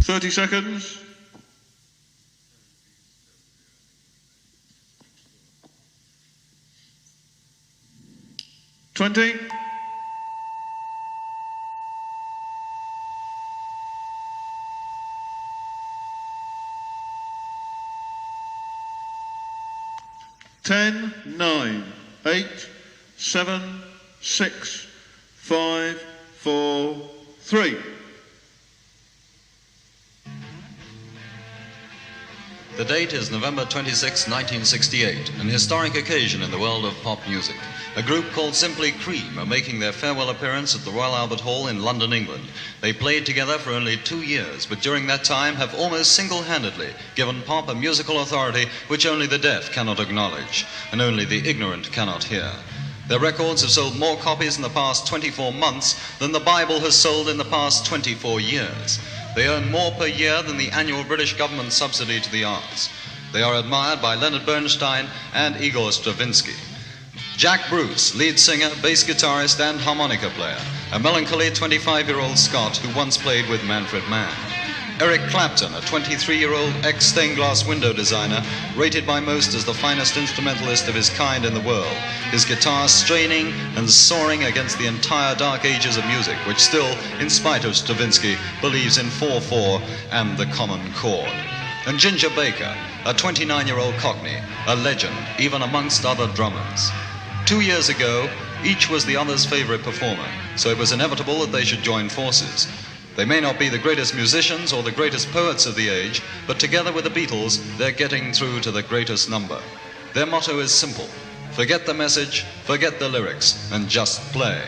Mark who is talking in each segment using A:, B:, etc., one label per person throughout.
A: 30 seconds. $20. $10, 9, 8, 7, 6, 5, 4, 3.
B: The date is November 26, 1968, an historic occasion in the world of pop music. A group called Simply Cream are making their farewell appearance at the Royal Albert Hall in London, England. They played together for only 2 years, but during that time have almost single-handedly given pop a musical authority which only the deaf cannot acknowledge, and only the ignorant cannot hear. Their records have sold more copies in the past 24 months than the Bible has sold in the past 24 years. They earn more per year than the annual British government subsidy to the arts. They are admired by Leonard Bernstein and Igor Stravinsky. Jack Bruce, lead singer, bass guitarist and harmonica player, a melancholy 25-year-old Scot who once played with Manfred Mann. Eric Clapton, a 23-year-old ex-stained glass window designer, rated by most as the finest instrumentalist of his kind in the world, his guitar straining and soaring against the entire dark ages of music, which still, in spite of Stravinsky, believes in 4/4 and the common chord. And Ginger Baker, a 29-year-old Cockney, a legend, even amongst other drummers. 2 years ago, each was the other's favorite performer, so it was inevitable that they should join forces. They may not be the greatest musicians or the greatest poets of the age, but together with the Beatles, they're getting through to the greatest number. Their motto is simple: forget the message, forget the lyrics, and just play.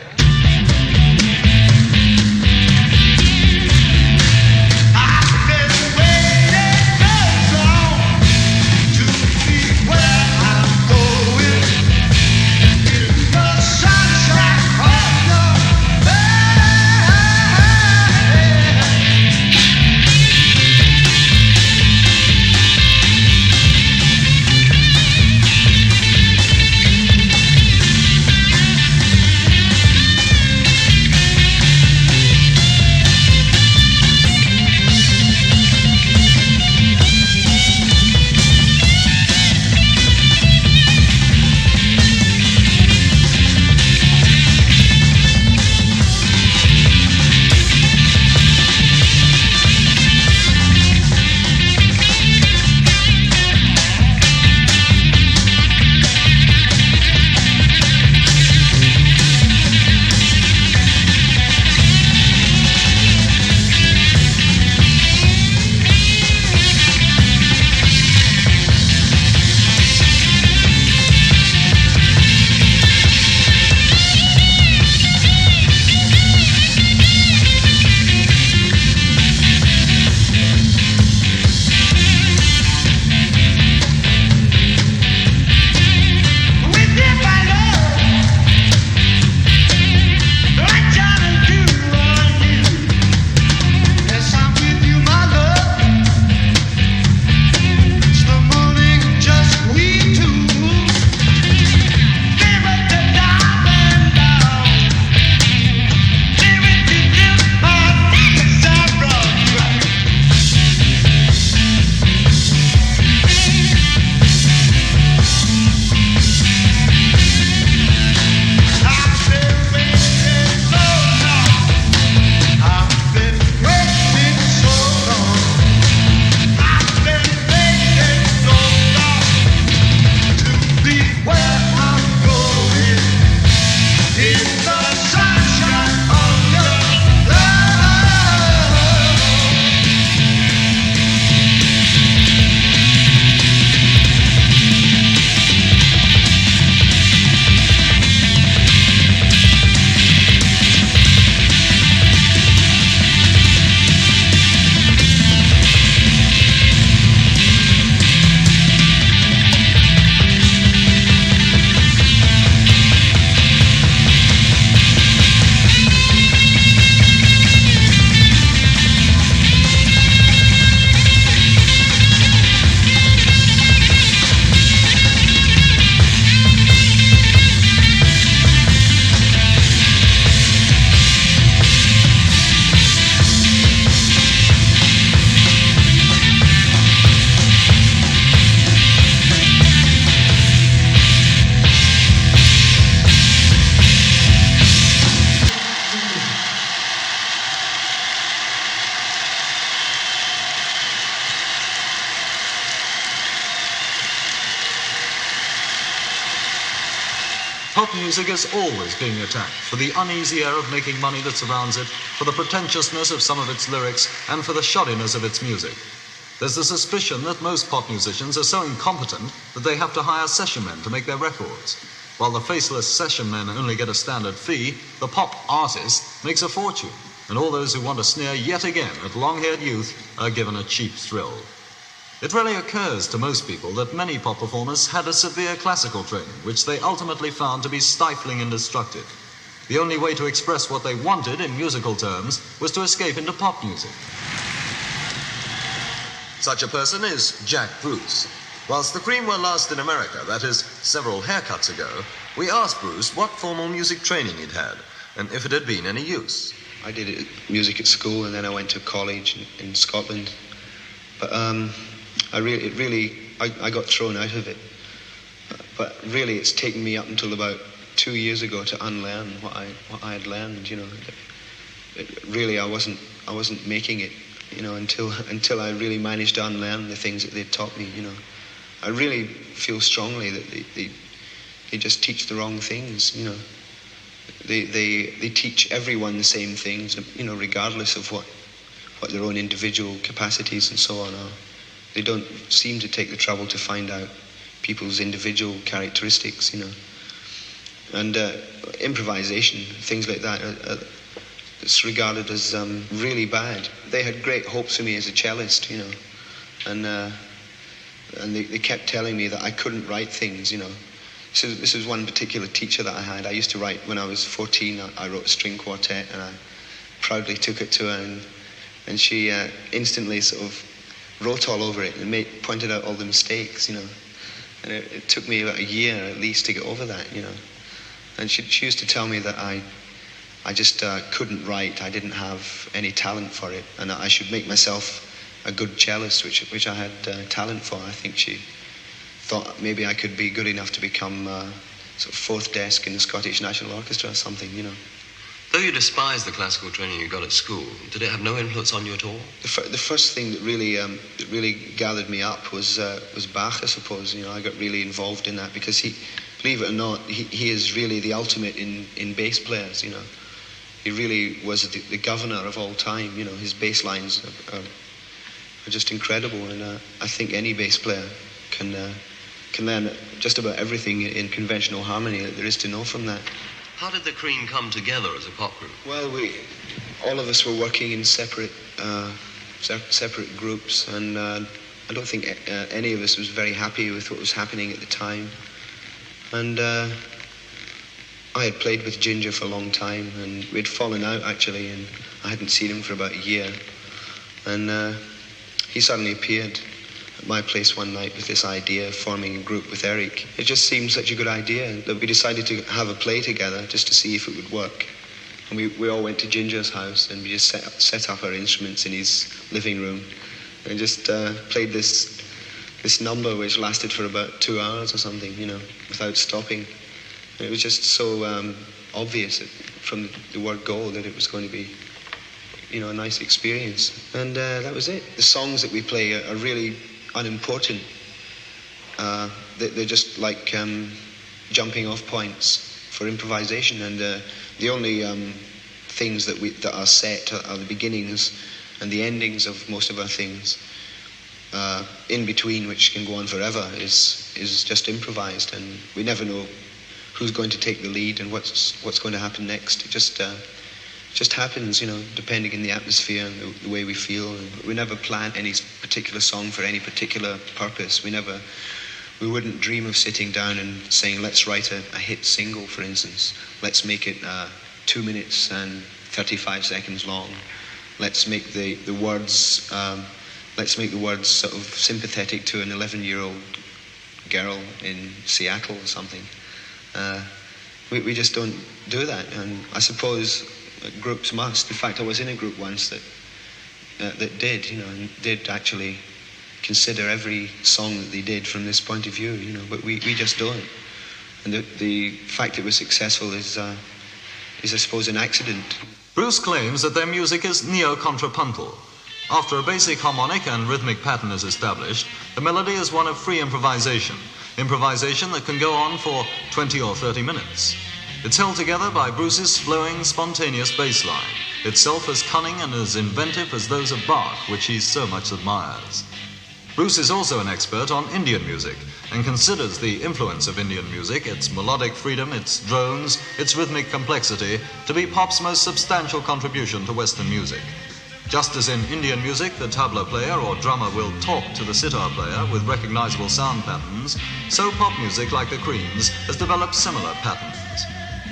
B: Pop music is always being attacked for the uneasy air of making money that surrounds it, for the pretentiousness of some of its lyrics, and for the shoddiness of its music. There's the suspicion that most pop musicians are so incompetent that they have to hire session men to make their records. While the faceless session men only get a standard fee, the pop artist makes a fortune, and all those who want to sneer yet again at long-haired youth are given a cheap thrill. It rarely occurs to most people that many pop performers had a severe classical training, which they ultimately found to be stifling and destructive. The only way to express what they wanted in musical terms was to escape into pop music. Such a person is Jack Bruce. Whilst the Cream were last in America, that is, several haircuts ago, we asked Bruce what formal music training he'd had, and if it had been any use.
C: I did music at school, and then I went to college in Scotland. But I got thrown out of it. But really, it's taken me up until about 2 years ago to unlearn what I had learned. You know, really, I wasn't making it. You know, until I really managed to unlearn the things that they taught me. You know, I really feel strongly that they just teach the wrong things. You know, they teach everyone the same things. You know, regardless of what their own individual capacities and so on are. They don't seem to take the trouble to find out people's individual characteristics, you know. And improvisation, things like that, it's regarded as really bad. They had great hopes for me as a cellist, you know, and they kept telling me that I couldn't write things, you know. So this is one particular teacher that I had. I used to write when I was 14. I wrote a string quartet, and I proudly took it to her, and she instantly sort of wrote all over it and pointed out all the mistakes, you know. And it took me about a year at least to get over that, you know. And she used to tell me that I just couldn't write. I didn't have any talent for it, and I should make myself a good cellist, which I had talent for. I think she thought maybe I could be good enough to become sort of fourth desk in the Scottish National Orchestra or something, you know.
D: Though you despised the classical training you got at school, did it have no influence on you at all?
C: The first thing that really gathered me up was Bach, I suppose. You know, I got really involved in that because he, believe it or not, he is really the ultimate in bass players. You know, he really was the governor of all time. You know, his bass lines are just incredible, and I think any bass player can learn just about everything in conventional harmony that there is to know from that.
D: How did the Cream come together as a pop group?
C: Well, all of us were working in separate groups, and I don't think any of us was very happy with what was happening at the time. And I had played with Ginger for a long time, and we'd fallen out actually, and I hadn't seen him for about a year. And he suddenly appeared at my place one night with this idea of forming a group with Eric. It just seemed such a good idea that we decided to have a play together just to see if it would work. And we all went to Ginger's house, and we just set up our instruments in his living room and just played this number which lasted for about 2 hours or something, you know, without stopping. And it was just so obvious from the word go that it was going to be, you know, a nice experience. And that was it. The songs that we play are really unimportant. They're just like jumping off points for improvisation, and the only things that are set are the beginnings and the endings of most of our things. In between, which can go on forever, is just improvised, and we never know who's going to take the lead and what's going to happen next. It just happens, you know, depending on the atmosphere and the way we feel. And we never plan any particular song for any particular purpose. We wouldn't dream of sitting down and saying, let's write a hit single, for instance. Let's make it 2 minutes and 35 seconds long. Let's make the words sort of sympathetic to an 11-year-old girl in Seattle or something. We just don't do that, and I suppose groups must. In fact, I was in a group once that did, you know, and did actually consider every song that they did from this point of view, you know, but we just don't. And the fact it was successful is I suppose, an accident.
B: Bruce claims that their music is neo-contrapuntal. After a basic harmonic and rhythmic pattern is established, the melody is one of free improvisation, improvisation that can go on for 20 or 30 minutes. It's held together by Bruce's flowing, spontaneous bass line, itself as cunning and as inventive as those of Bach, which he so much admires. Bruce is also an expert on Indian music and considers the influence of Indian music, its melodic freedom, its drones, its rhythmic complexity, to be pop's most substantial contribution to Western music. Just as in Indian music, the tabla player or drummer will talk to the sitar player with recognizable sound patterns, so pop music, like the Creams, has developed similar patterns.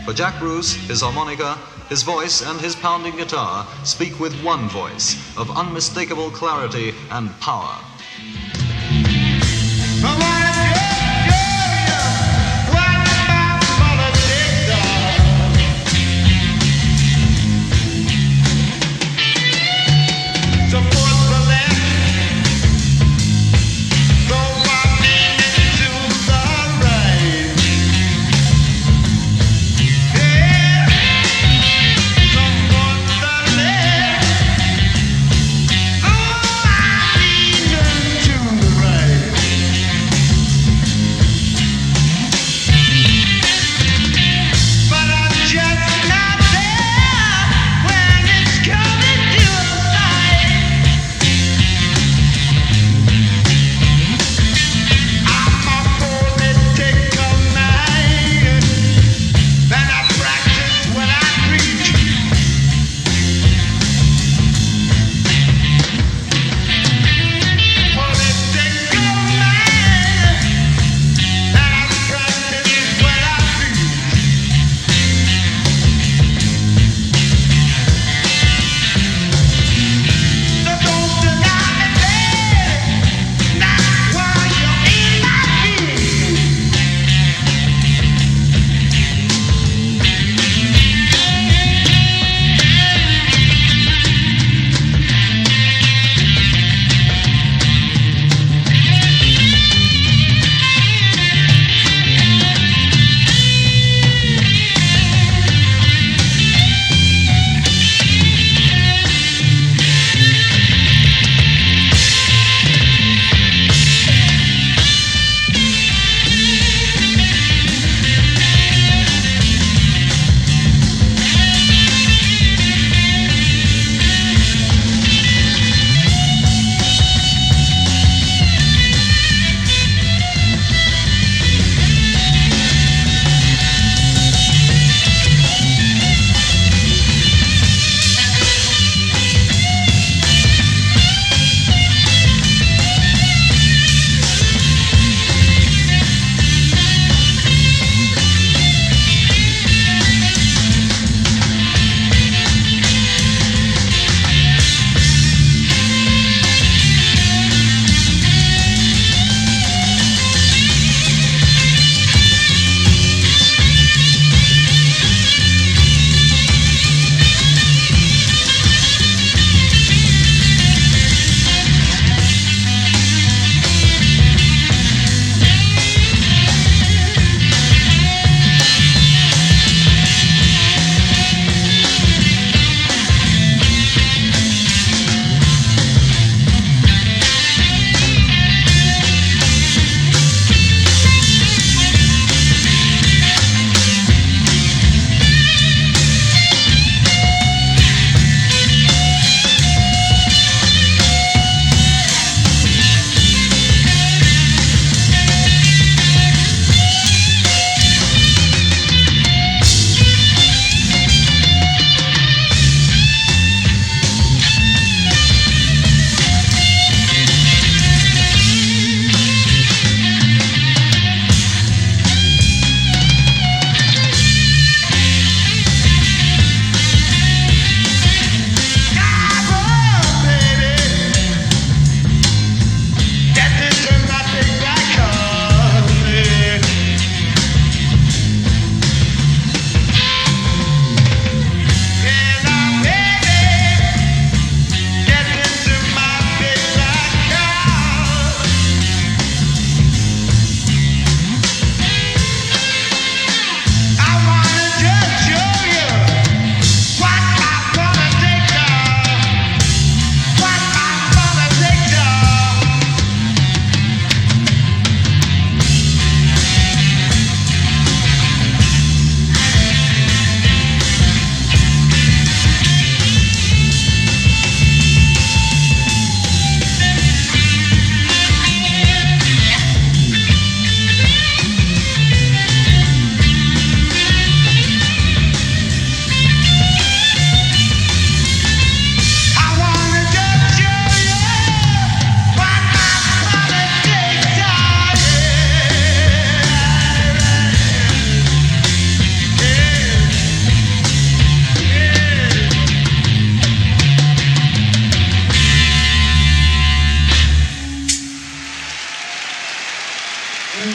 B: For Jack Bruce, his harmonica, his voice and his pounding guitar speak with one voice of unmistakable clarity and power.
A: Yeah.
E: The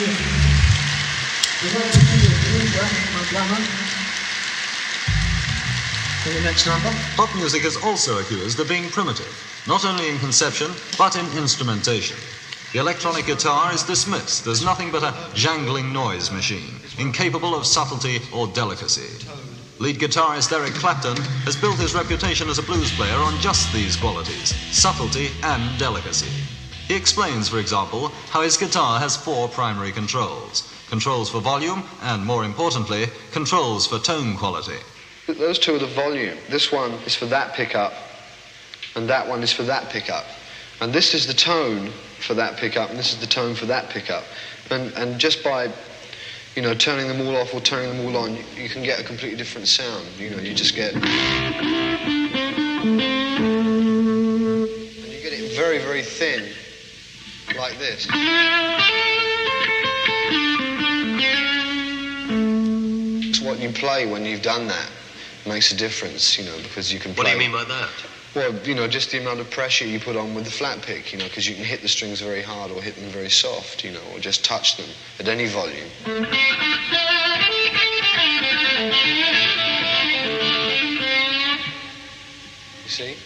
E: next number.
B: Pop music is also accused of being primitive, not only in conception, but in instrumentation. The electronic guitar is dismissed as nothing but a jangling noise machine, incapable of subtlety or delicacy. Lead guitarist Eric Clapton has built his reputation as a blues player on just these qualities, subtlety and delicacy. He explains, for example, how his guitar has 4 primary controls. Controls for volume and, more importantly, controls for tone quality.
C: Those two are the volume. This one is for that pickup, and that one is for that pickup. And this is the tone for that pickup, and this is the tone for that pickup. And just by, you know, turning them all off or turning them all on, you can get a completely different sound. You know, you just get... And you get it very, very thin, like this. It's what you play when you've done that. Makes a difference, you know, because you can play...
D: What do you mean by that?
C: Well, you know, just the amount of pressure you put on with the flat pick, you know, because you can hit the strings very hard or hit them very soft, you know, or just touch them at any volume. You see?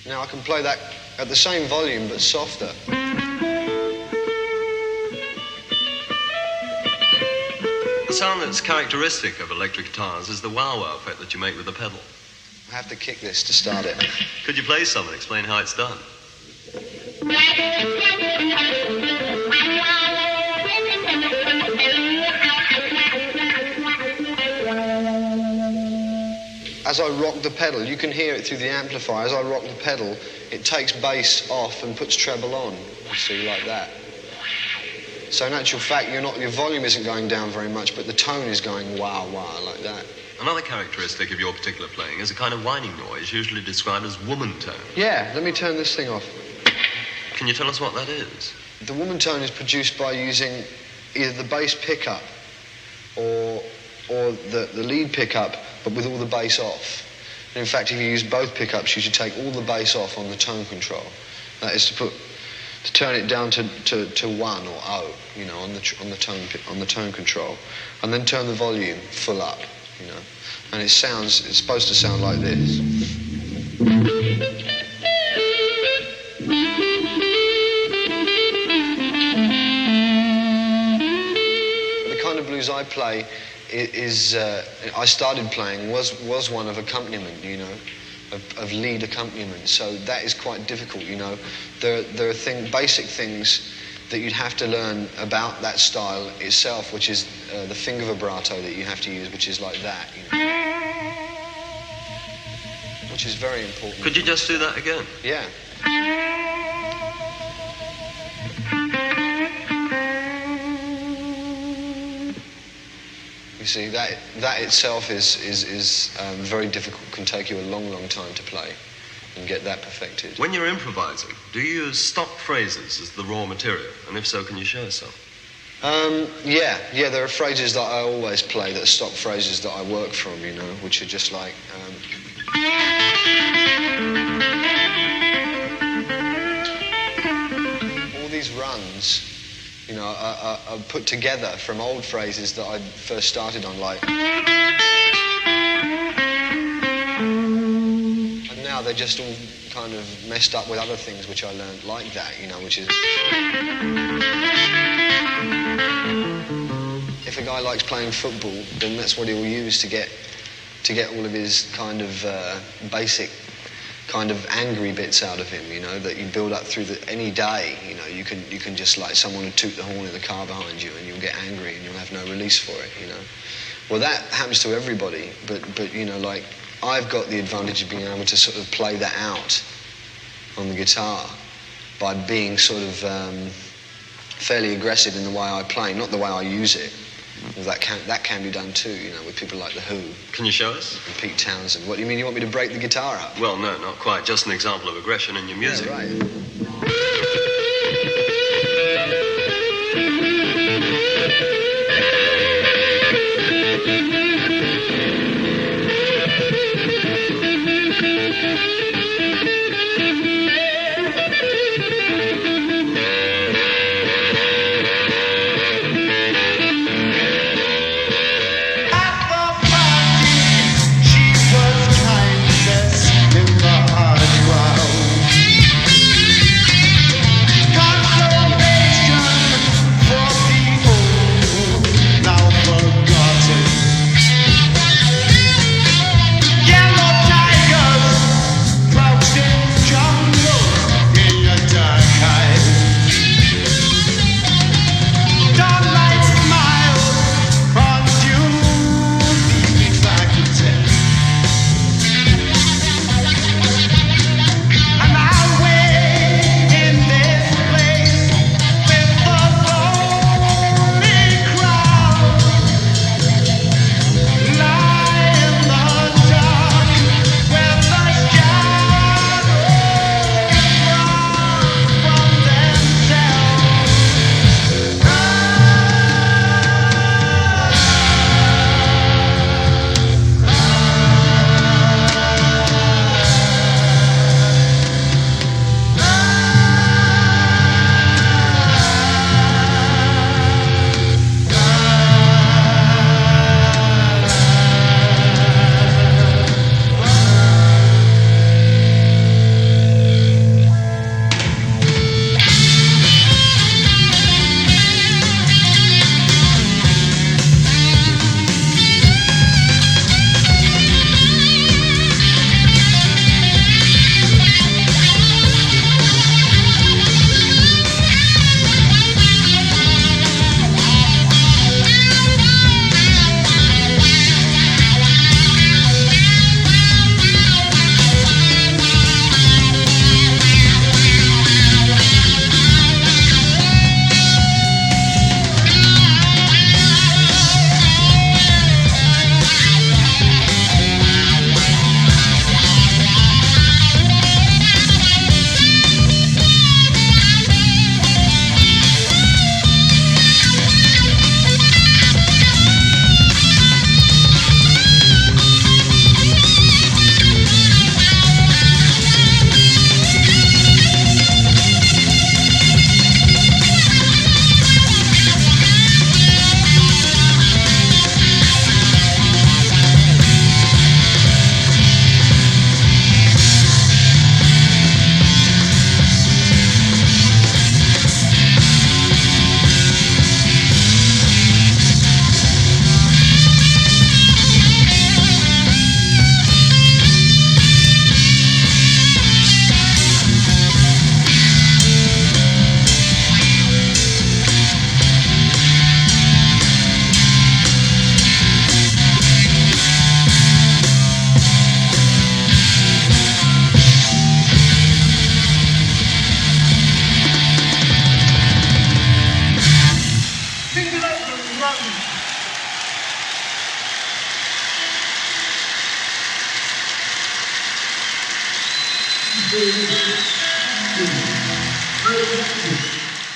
C: Now I can play that at the same volume but softer.
D: The sound that's characteristic of electric guitars is the wow-wow effect that you make with the pedal.
C: I have to kick this to start it.
D: Could you play some and explain how it's done?
C: As I rock the pedal, you can hear it through the amplifier. As I rock the pedal, it takes bass off and puts treble on. You see, like that. So in actual fact, your volume isn't going down very much, but the tone is going wow, wow, like that.
D: Another characteristic of your particular playing is a kind of whining noise, usually described as woman tone.
C: Yeah, let me turn this thing off.
D: Can you tell us what that is?
C: The woman tone is produced by using either the bass pickup or the lead pickup, but with all the bass off. And in fact, if you use both pickups, you should take all the bass off on the tone control. That is to turn it down to 1 or 0, you know, on the tone control, and then turn the volume full up, you know, and it's supposed to sound like this. The kind of blues I play I started playing was one of accompaniment, you know. Of lead accompaniment, so that is quite difficult, you know. There are basic things that you'd have to learn about that style itself, which is the finger vibrato that you have to use, which is like that, you know. Which is very important.
D: Could you just do that again?
C: Yeah. You see, that itself is very difficult, can take you a long, long time to play and get that perfected.
D: When you're improvising, do you use stock phrases as the raw material? And if so, can you show us some?
C: Yeah, there are phrases that I always play that are stock phrases that I work from, you know, which are just like... all these runs... You know, are put together from old phrases that I first started on, like... And now they're just all kind of messed up with other things which I learned like that, you know, which is... If a guy likes playing football, then that's what he'll use to get all of his kind of basic kind of angry bits out of him, you know, that you build up through any day, you know. You can just, like, someone will toot the horn in the car behind you and you'll get angry and you'll have no release for it, you know. Well, that happens to everybody, but you know, like, I've got the advantage of being able to sort of play that out on the guitar by being sort of fairly aggressive in the way I play, not the way I use it. That can be done too, you know, with people like The Who.
D: Can you show us?
C: And Pete Townsend. What do you mean, you want me to break the guitar up?
D: Well, no, not quite. Just an example of aggression in your music.
C: Yeah, right.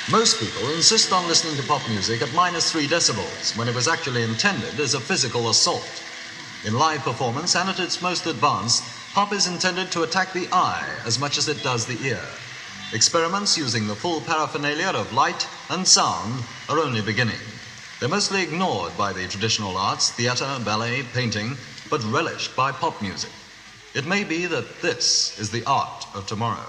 B: Most people insist on listening to pop music at -3 decibels when it was actually intended as a physical assault. In live performance and at its most advanced, pop is intended to attack the eye as much as it does the ear. Experiments using the full paraphernalia of light and sound are only beginning. They're mostly ignored by the traditional arts, theatre, ballet, painting, but relished by pop music. It may be that this is the art of tomorrow.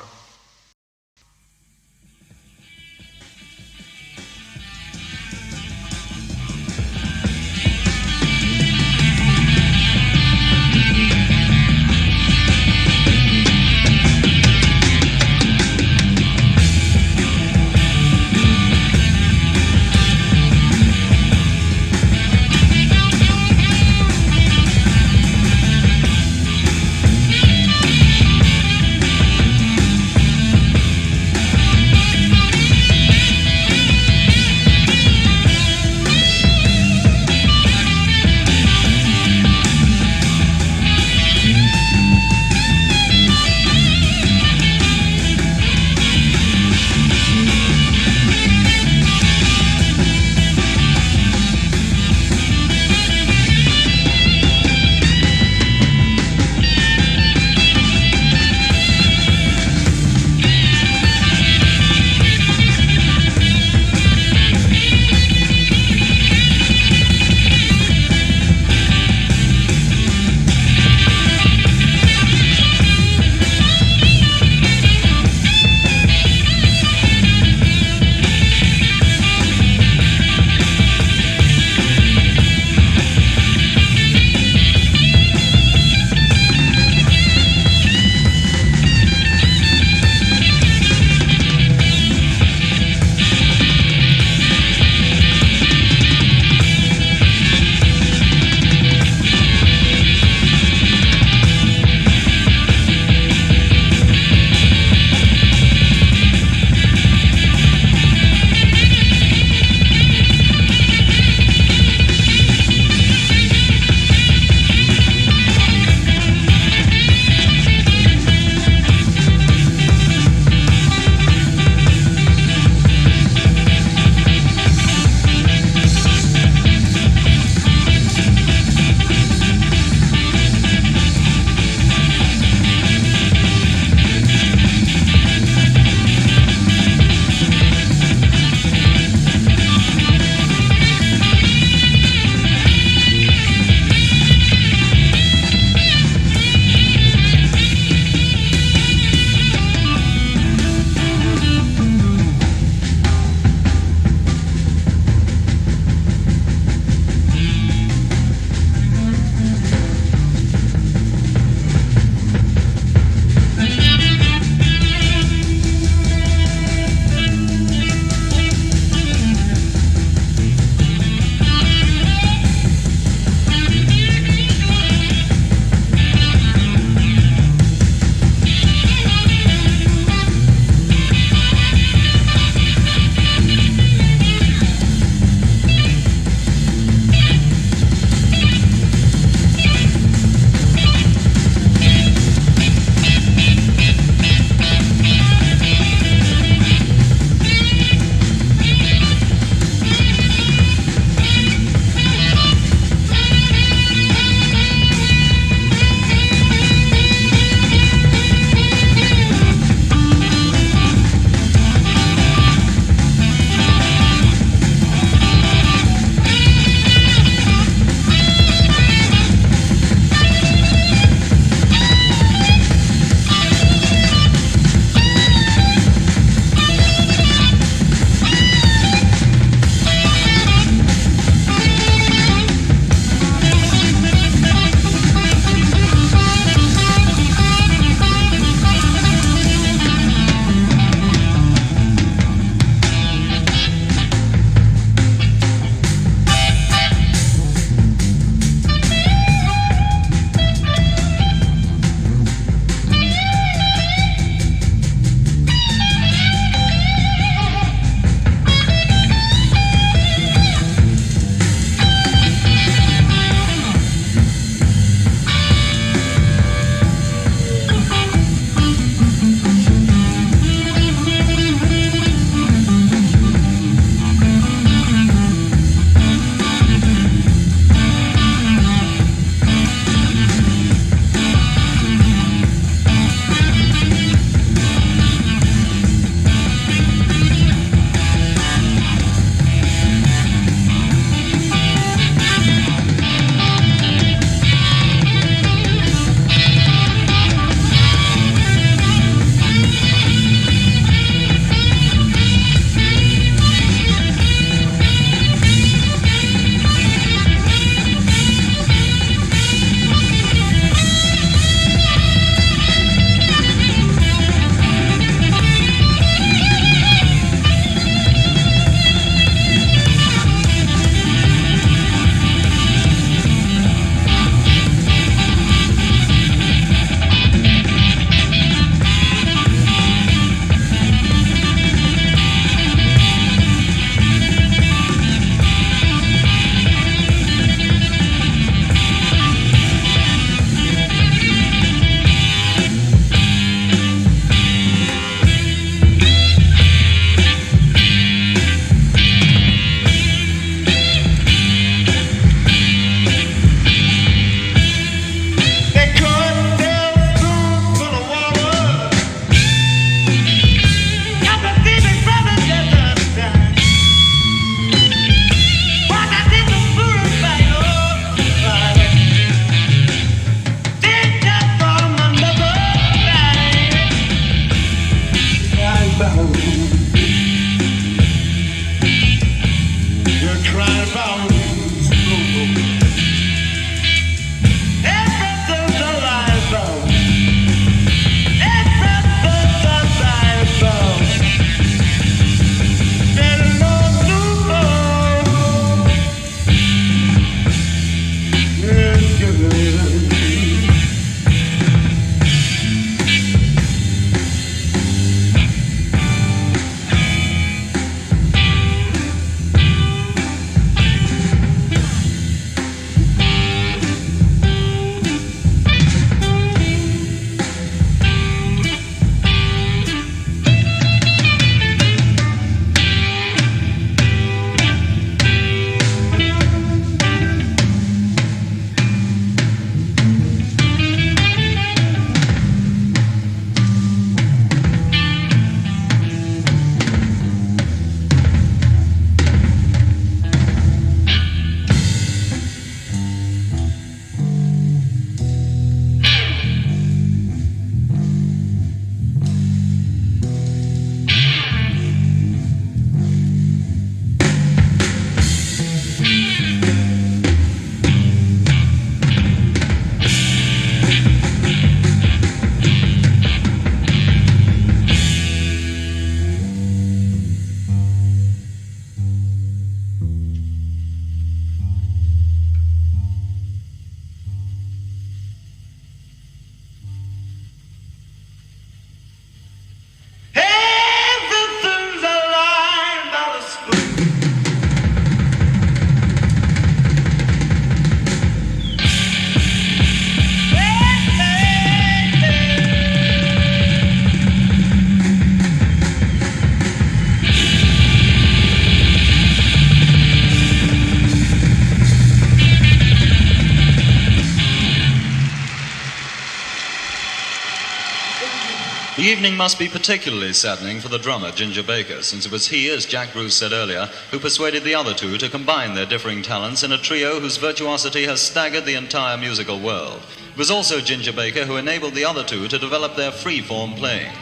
B: The evening must be particularly saddening for the drummer, Ginger Baker, since it was he, as Jack Bruce said earlier, who persuaded the other two to combine their differing talents in a trio whose virtuosity has staggered the entire musical world. It was also Ginger Baker who enabled the other two to develop their free-form playing.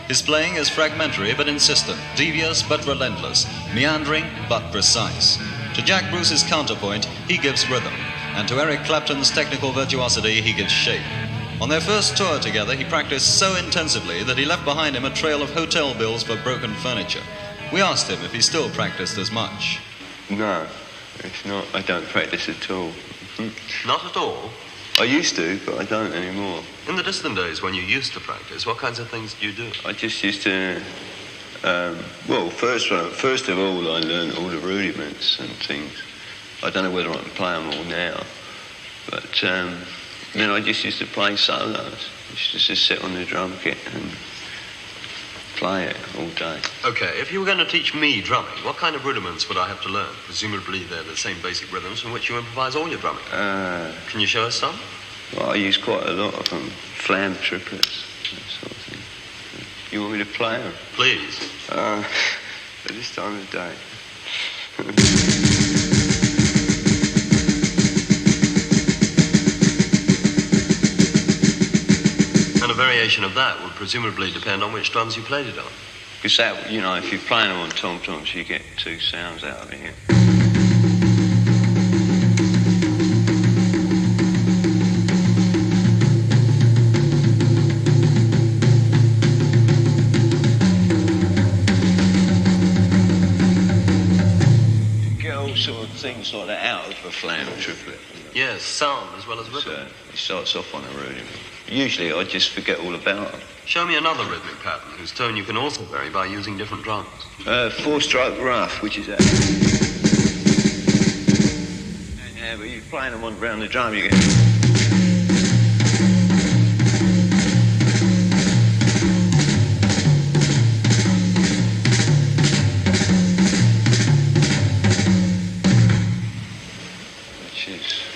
B: His playing is fragmentary but insistent, devious but relentless, meandering but precise. To Jack Bruce's counterpoint, he gives rhythm, and to Eric Clapton's technical virtuosity, he gives shape. On their first tour together, he practiced so intensively that he left behind him a trail of hotel bills for broken furniture. We asked him if he still practiced as much.
F: No, it's not. I don't practice at all.
D: Not at all?
F: I used to, but I don't anymore.
D: In the distant days when you used to practice, what kinds of things did you do?
F: I just used to... well, first of all, I learned all the rudiments and things. I don't know whether I can play them all now, but... then I just used to play solos. Just to sit on the drum kit and play it all day.
D: Okay, if you were going to teach me drumming, what kind of rudiments would I have to learn? Presumably they're the same basic rhythms from which you improvise all your drumming. Can you show us some?
F: Well, I use quite a lot of them. Flam triplets, that sort of thing. You want me to play them?
D: Please.
F: At this time of day.
D: And a variation of that would presumably depend on which drums you played it on.
F: Because that, you know, if you're playing them on tom-toms, you get two sounds out of it. You get all sort of things like that out of a flam triplet.
D: Yes, sound as well as rhythm.
F: So it starts off on a rudiment. Usually I just forget all about them.
D: Show me another rhythmic pattern whose tone you can also vary by using different drums.
F: Four-stroke rough, which is that. Yeah, but you're playing them on around the drum, you get...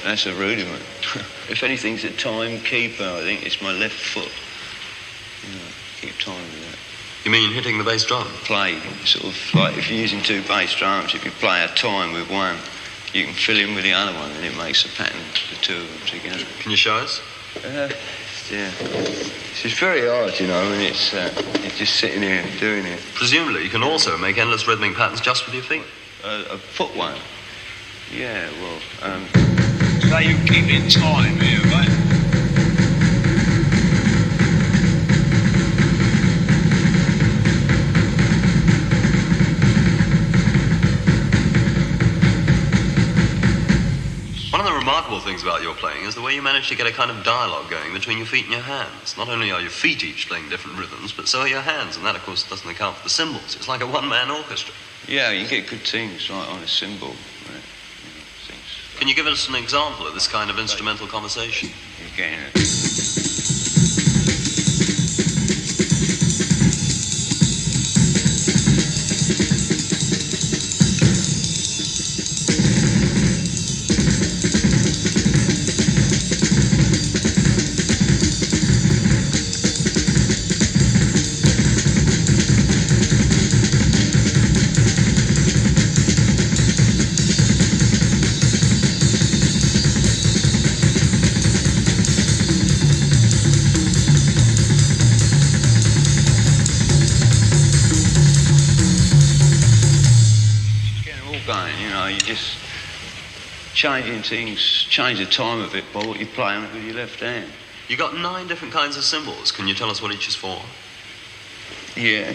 F: That's a rudiment. If anything's a timekeeper, I think it's my left foot. You know, keep time with that.
D: You mean hitting the bass drum?
F: Play, sort of like if you're using two bass drums, if you play a time with one, you can fill in with the other one and it makes a pattern, the two of them together.
D: Can you show us?
F: Yeah. It's very hard, you know, and it's just sitting here doing it.
D: Presumably you can also make endless rhythmic patterns just with your feet.
F: A foot one? Yeah, well,
G: So you keep in time here, right?
D: One of the remarkable things about your playing is the way you manage to get a kind of dialogue going between your feet and your hands. Not only are your feet each playing different rhythms, but so are your hands, and that, of course, doesn't account for the cymbals. It's like a one-man orchestra.
F: yeah, you get good things like on a cymbal. Right?
D: Can you give us an example of this kind of instrumental conversation?
F: You're getting it. Changing things, change the time of it by what you're playing with your left hand.
D: You got 9 different kinds of cymbals. Can you tell us what each is for?
F: Yeah.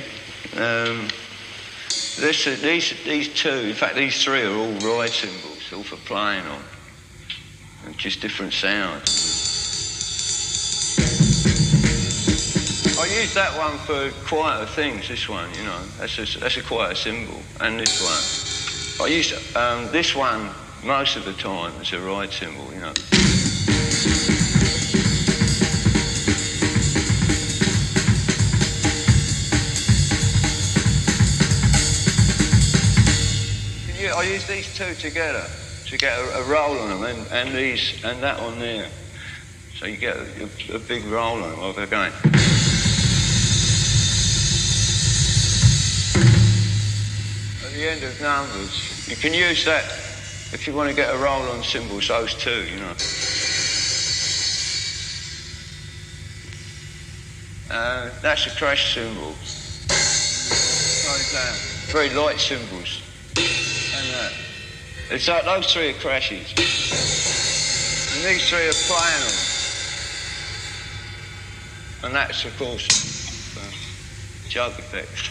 F: These two, in fact, these 3 are all ride cymbals, all for playing on. And just different sounds. I use that one for quieter things, this one, you know. That's a quieter cymbal. And this one. I use this one most of the time as a ride cymbal, you know. Yeah, I use these 2 together to get a roll on them, and these and that on there. So you get a big roll on them while they're going.
G: At the end of numbers, you can use that if you want to get a roll on cymbals, those two, you know. That's a crash cymbal. Very light cymbals. And it's like those three are crashes. And these three are playing them. And that's, of course, jug effects.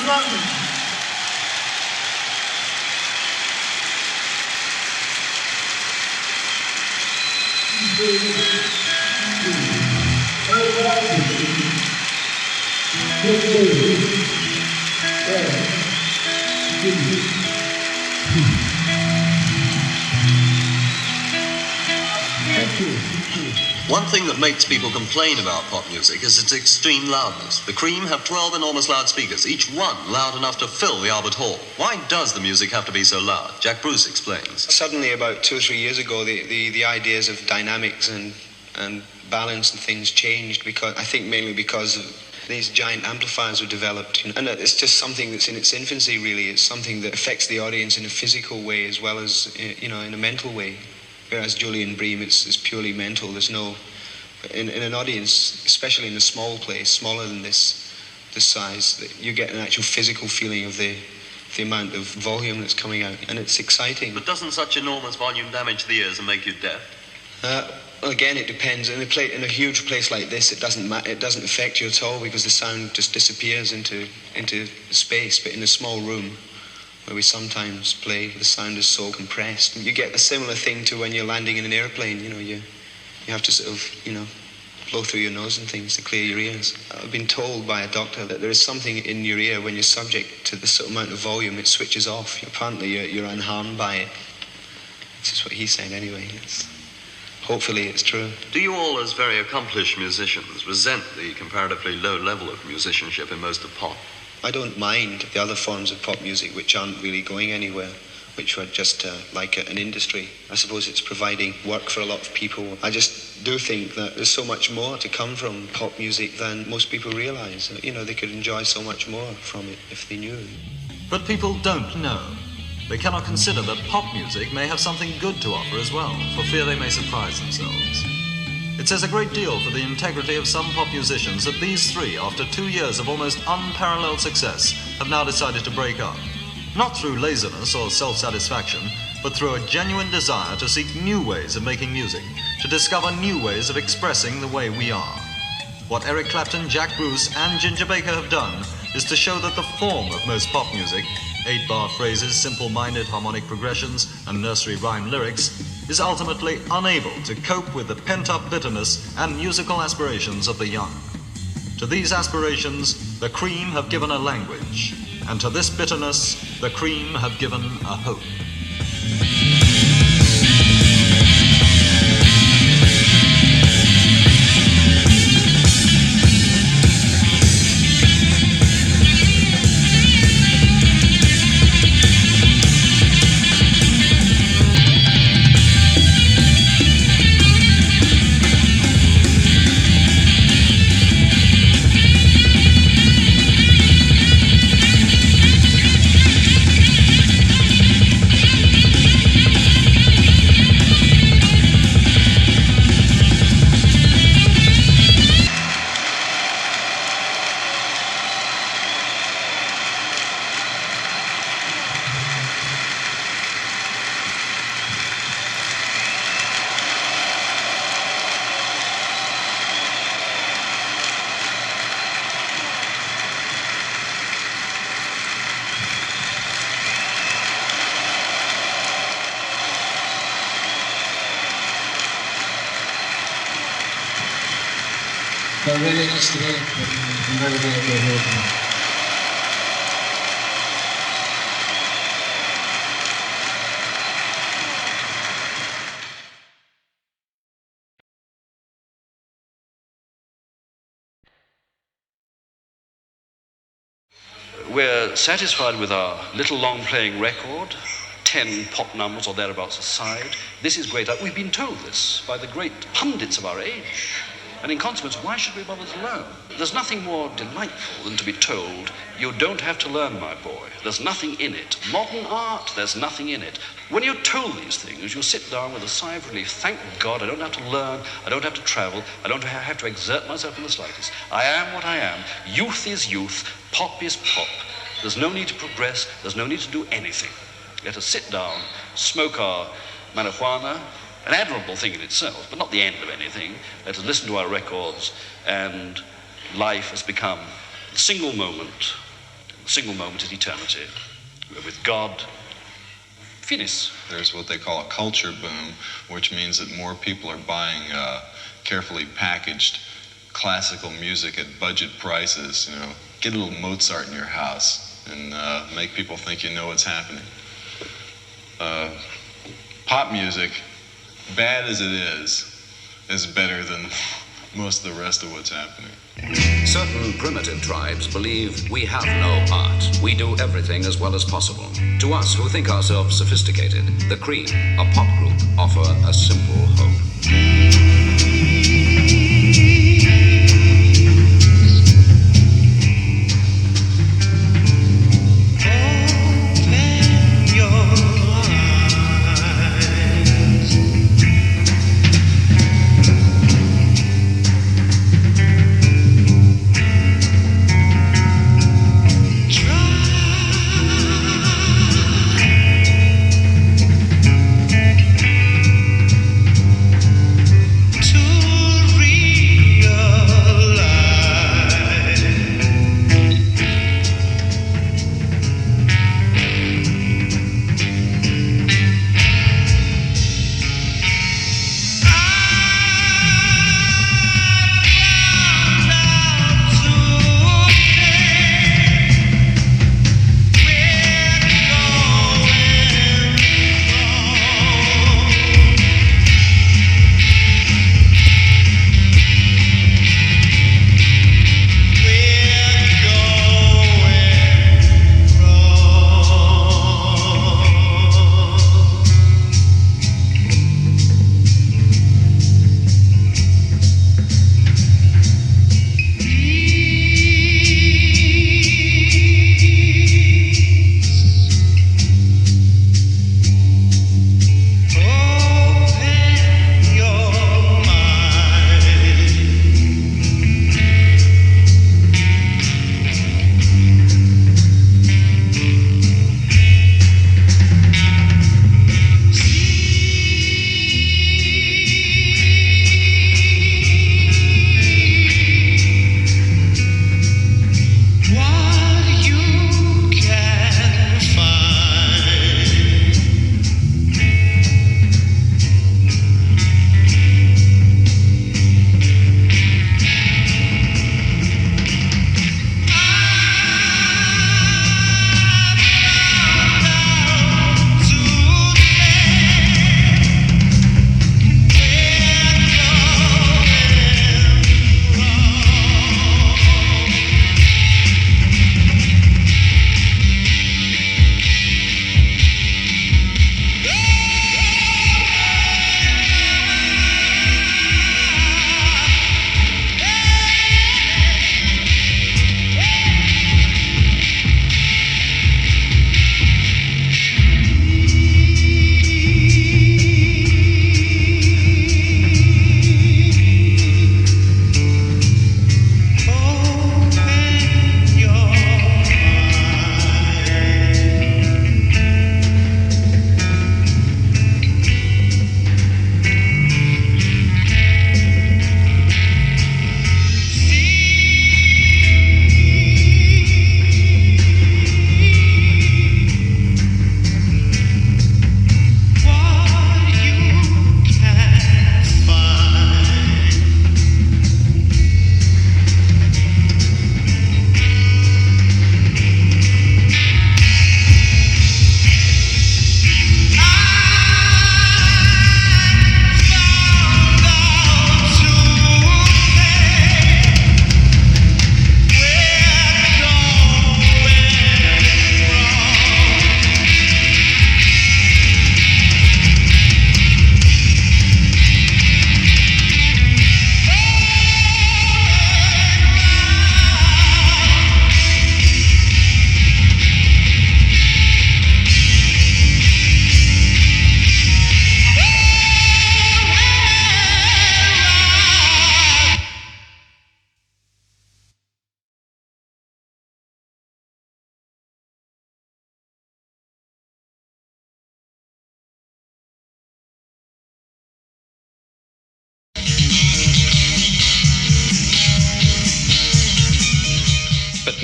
E: Clapton.
B: One thing that makes people complain about pop music is its extreme loudness. The Cream have 12 enormous loudspeakers, each one loud enough to fill the Albert Hall. Why does the music have to be so loud? Jack Bruce explains.
C: Suddenly, about 2 or 3 years ago, the ideas of dynamics and balance and things changed, because I think mainly because of these giant amplifiers were developed, and it's just something that's in its infancy, really. It's something that affects the audience in a physical way as well as, in a mental way. Whereas Julian Bream, it's purely mental. There's no, in an audience, especially in a small place, smaller than this size, you get an actual physical feeling of the amount of volume that's coming out, and it's exciting.
D: But doesn't such enormous volume damage the ears and make you deaf?
C: Well, again, it depends. In a huge place like this, it doesn't affect you at all, because the sound just disappears into space. But in a small room, where we sometimes play, the sound is so compressed. You get a similar thing to when you're landing in an airplane. You have to sort of, blow through your nose and things to clear your ears. I've been told by a doctor that there is something in your ear when you're subject to this sort of amount of volume, it switches off. Apparently, you're unharmed by it. This is what he said anyway. Hopefully it's true.
D: Do you all, as very accomplished musicians, resent the comparatively low level of musicianship in most of pop?
C: I don't mind the other forms of pop music which aren't really going anywhere, which are just like an industry. I suppose it's providing work for a lot of people. I just do think that there's so much more to come from pop music than most people realise. They could enjoy so much more from it if they knew.
B: But people don't know. They cannot consider that pop music may have something good to offer as well, for fear they may surprise themselves. It says a great deal for the integrity of some pop musicians that these three, after 2 years of almost unparalleled success, have now decided to break up. Not through laziness or self-satisfaction, but through a genuine desire to seek new ways of making music, to discover new ways of expressing the way we are. What Eric Clapton, Jack Bruce, and Ginger Baker have done is to show that the form of most pop music, 8-bar phrases, simple-minded harmonic progressions, and nursery rhyme lyrics, is ultimately unable to cope with the pent-up bitterness and musical aspirations of the young. To these aspirations, the Cream have given a language, and to this bitterness, the Cream have given a hope.
E: But really needs to be very, very good.
H: We're satisfied with our little long-playing record, 10 pop numbers or thereabouts aside. This is great. We've been told this by the great pundits of our age. And in consequence, why should we bother to learn? There's nothing more delightful than to be told, you don't have to learn, my boy. There's nothing in it. Modern art, there's nothing in it. When you're told these things, you sit down with a sigh of relief. Thank God I don't have to learn, I don't have to travel, I don't have to exert myself in the slightest. I am what I am. Youth is youth, pop is pop. There's no need to progress, there's no need to do anything. Let us sit down, smoke our marijuana, an admirable thing in itself, but not the end of anything. Let us listen to our records, and life has become a single moment, A single moment is eternity. We're with God. Finis.
I: There's what they call a culture boom, which means that more people are buying carefully packaged classical music at budget prices. You know, get a little Mozart in your house and make people think you know what's happening. Pop music, bad as it is better than most of the rest of what's happening.
J: Certain primitive tribes believe we have no art. We do everything as well as possible. To us who think ourselves sophisticated, the Cream, a pop group, offer a simple hope.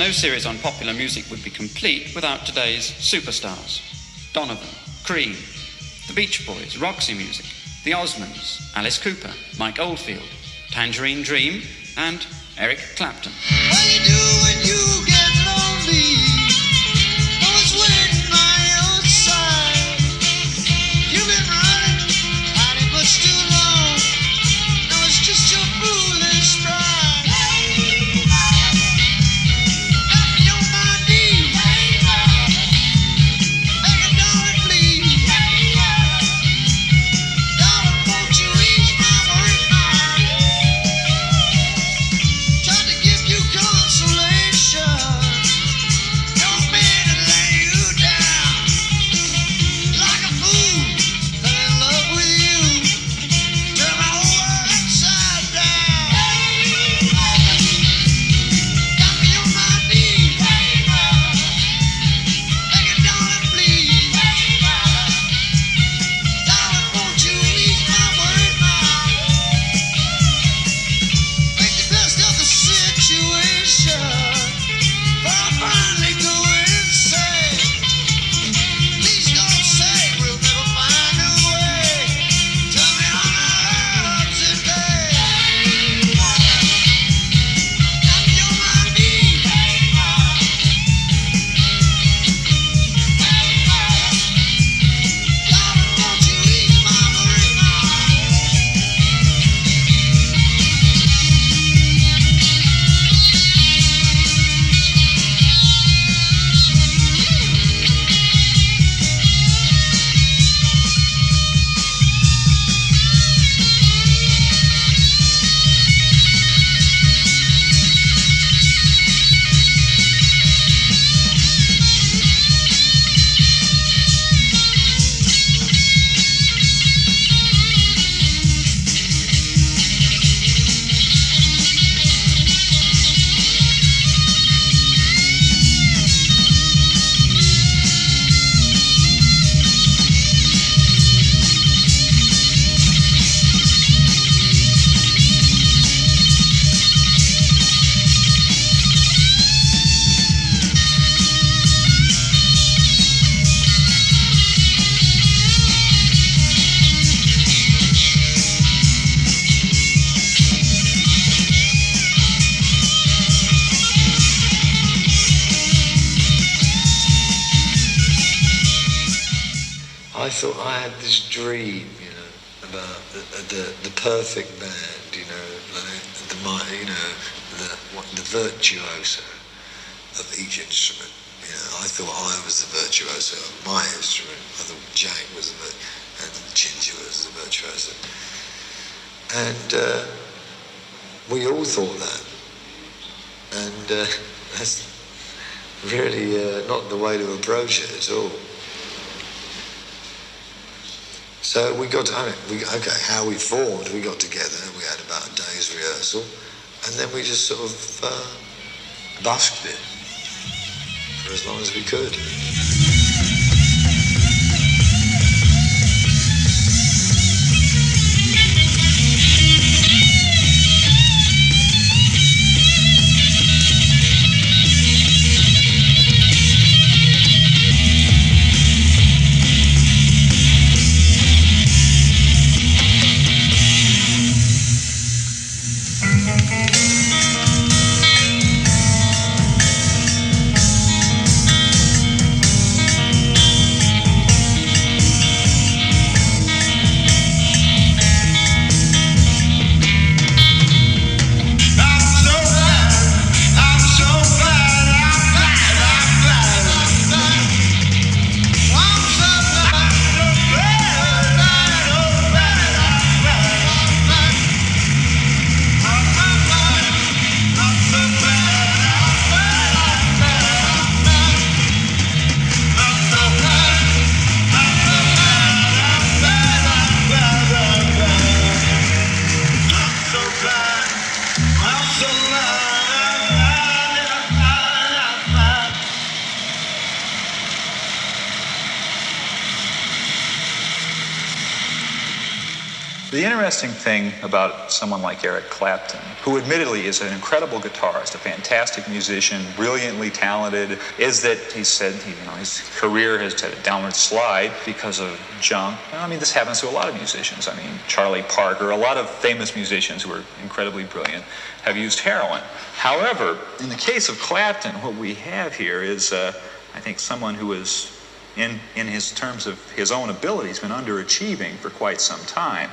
K: No series on popular music would be complete without today's superstars. Donovan, Cream, the Beach Boys, Roxy Music, the Osmonds, Alice Cooper, Mike Oldfield, Tangerine Dream, and Eric Clapton.
L: What do you do when you get lonely? No one's waiting by your side. You've been running, hiding much too long. No, it's just your foolish pride. Knock me on my knees. Beg a darling, please. Darling, won't you ease my worried mind? Trying to give you consolation. Your man to lay you down. Like a fool, fell in love with you. Turn my whole world upside down. Got me on my knees. Begging, darling, please. Darling, won't you ease my worried mind? Make the best of the situation. For I finally go insane. Please don't say we'll never find a way. Tell me how I love today. Got me on my knees. Darling, won't you ease my worried mind?
M: I thought I had this dream, about the perfect band, like the virtuoso of each instrument. I thought I was the virtuoso of my instrument. I thought Jack was and Ginger was the virtuoso. And we all thought that. And that's really not the way to approach it at all. So we got, how we formed, we got together, we had about a day's rehearsal, and then we just sort of busked it for as long as we could.
N: The interesting thing about someone like Eric Clapton, who admittedly is an incredible guitarist, a fantastic musician, brilliantly talented, is that he said his career has had a downward slide because of junk. I mean, this happens to a lot of musicians. I mean, Charlie Parker, a lot of famous musicians who are incredibly brilliant have used heroin. However, in the case of Clapton, what we have here is, I think, someone who is, in his terms of his own abilities, been underachieving for quite some time.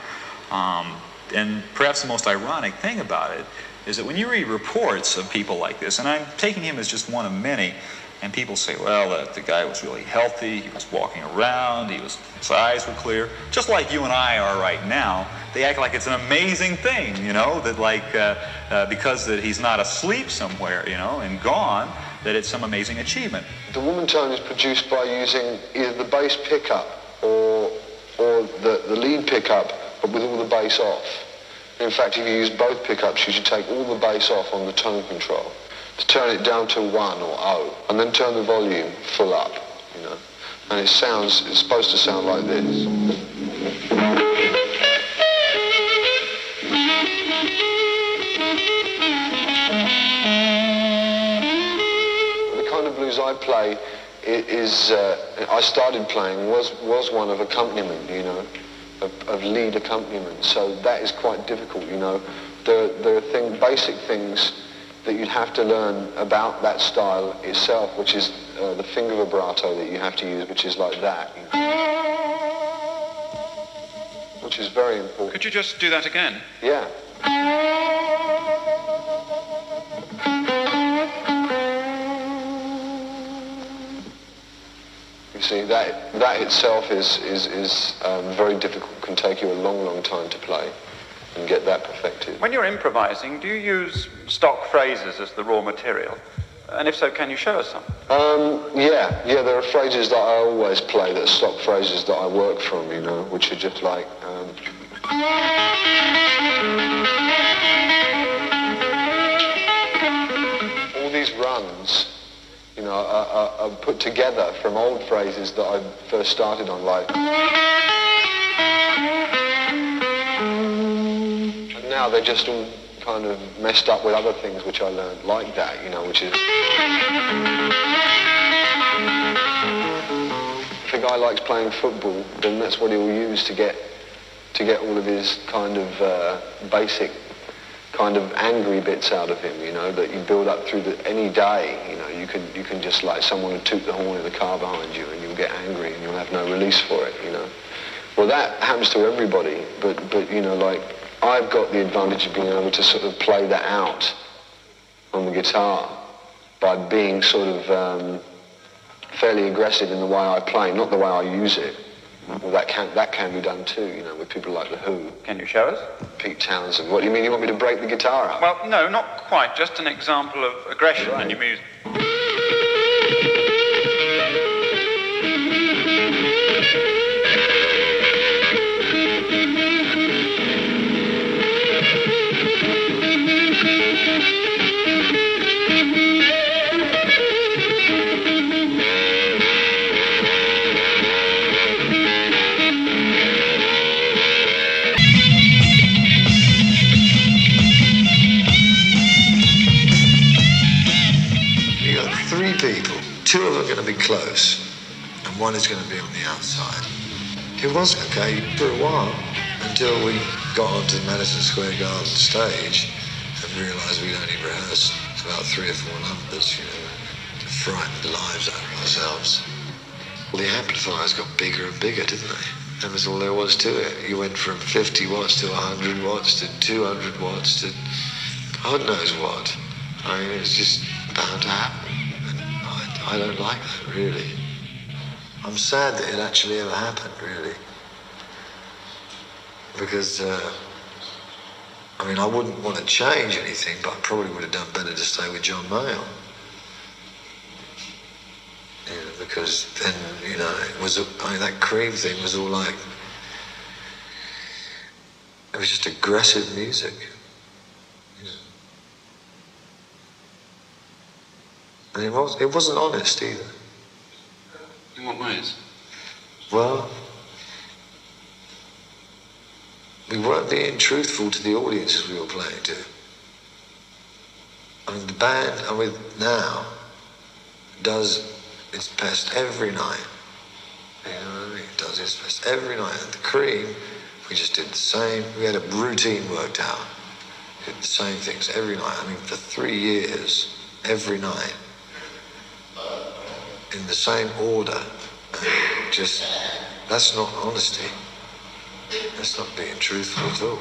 N: And perhaps the most ironic thing about it is that when you read reports of people like this, and I'm taking him as just one of many, and people say, well, the guy was really healthy, he was walking around, his eyes were clear, just like you and I are right now. They act like it's an amazing thing, that because that he's not asleep somewhere, and gone, that it's some amazing achievement.
O: The woman tone is produced by using either the bass pickup or the lead pickup, but with all the bass off. In fact, if you use both pickups, you should take all the bass off on the tone control to turn it down to 1 or 0, and then turn the volume full up, And it's supposed to sound like this. The kind of blues I play I started playing was one of accompaniment, of lead accompaniment. So that is quite difficult, There are basic things that you'd have to learn about that style itself, which is the finger vibrato that you have to use, which is like that, which is very important.
K: Could you just do that again?
O: Yeah. You see, that itself is very difficult, can take you a long time to play and get that perfected.
K: When you're improvising, do you use stock phrases as the raw material? And if so, can you show us some?
O: Yeah, there are phrases that I always play, that are stock phrases that I work from, which are just like... all these runs, are put together from old phrases that I first started on, like... And now they're just all kind of messed up with other things which I learned like that, which is... If a guy likes playing football, then that's what he'll use to get all of his kind of basic kind of angry bits out of him, that you build up through any day, you can just like someone will toot the horn in the car behind you and you'll get angry and you'll have no release for it, Well, that happens to everybody, but like I've got the advantage of being able to sort of play that out on the guitar by being sort of fairly aggressive in the way I play, not the way I use it. Well, that can be done too, with people like The Who.
K: Can you show us?
O: Pete Townsend. What do you mean, you want me to break the guitar up?
K: Well, no, not quite. Just an example of aggression in your music.
M: Two of them are going to be close, and one is going to be on the outside. It was okay for a while, until we got onto the Madison Square Garden stage and realised we'd only rehearsed about 3 or 4 numbers, to frighten the lives out of ourselves. Well, the amplifiers got bigger and bigger, didn't they? That was all there was to it. You went from 50 watts to 100 watts to 200 watts to God knows what. I mean, it's just bound to happen. I don't like that, really. I'm sad that it actually ever happened, really. Because, I wouldn't want to change anything, but I probably would have done better to stay with John Mayall. Because then, it was, that Cream thing was all like, it was just aggressive music. And it wasn't honest either.
H: In what ways?
M: Well, We weren't being truthful to the audiences we were playing to. I mean, the band I'm with now does its best every night. You know what I mean? It does its best every night. And the Cream, we just did the same. We had a routine worked out. We did the same things every night. I mean, for 3 years, every night, in the same order. Just, that's not honesty. That's not being truthful at all.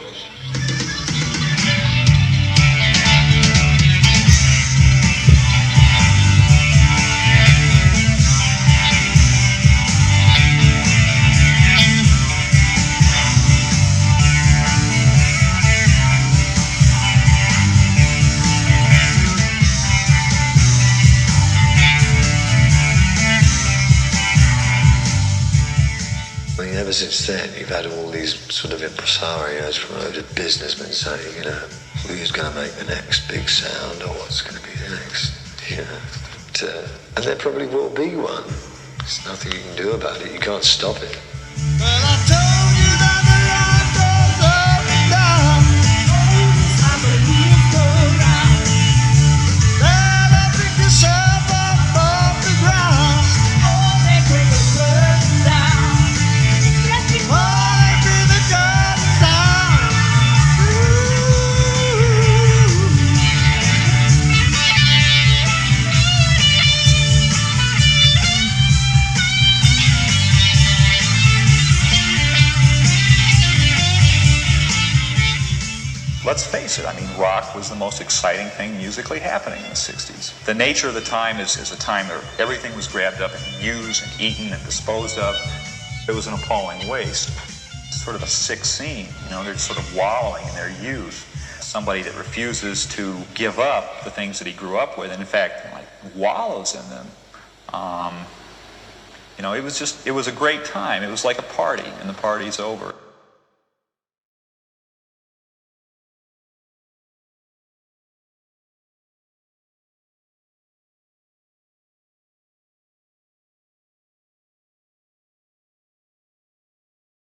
M: Ever since then, you've had all these sort of impresarios from a load of businessmen saying, you know, who's going to make the next big sound or what's going to be the next, you know. And there probably will be one. There's nothing you can do about it. You can't stop it.
L: Well, I told you that the life goes up and down. I believe go round. Never pick yourself up off the ground. Oh, they bring the curtain down.
N: Let's face it, I mean, rock was the most exciting thing musically happening in the 60s. The nature of the time is a time where everything was grabbed up and used and eaten and disposed of. It was an appalling waste. It's sort of a sick scene, you know, they're sort of wallowing in their youth. Somebody that refuses to give up the things that he grew up with and in fact, like, wallows in them. You know, it was a great time. It was like a party and the party's over.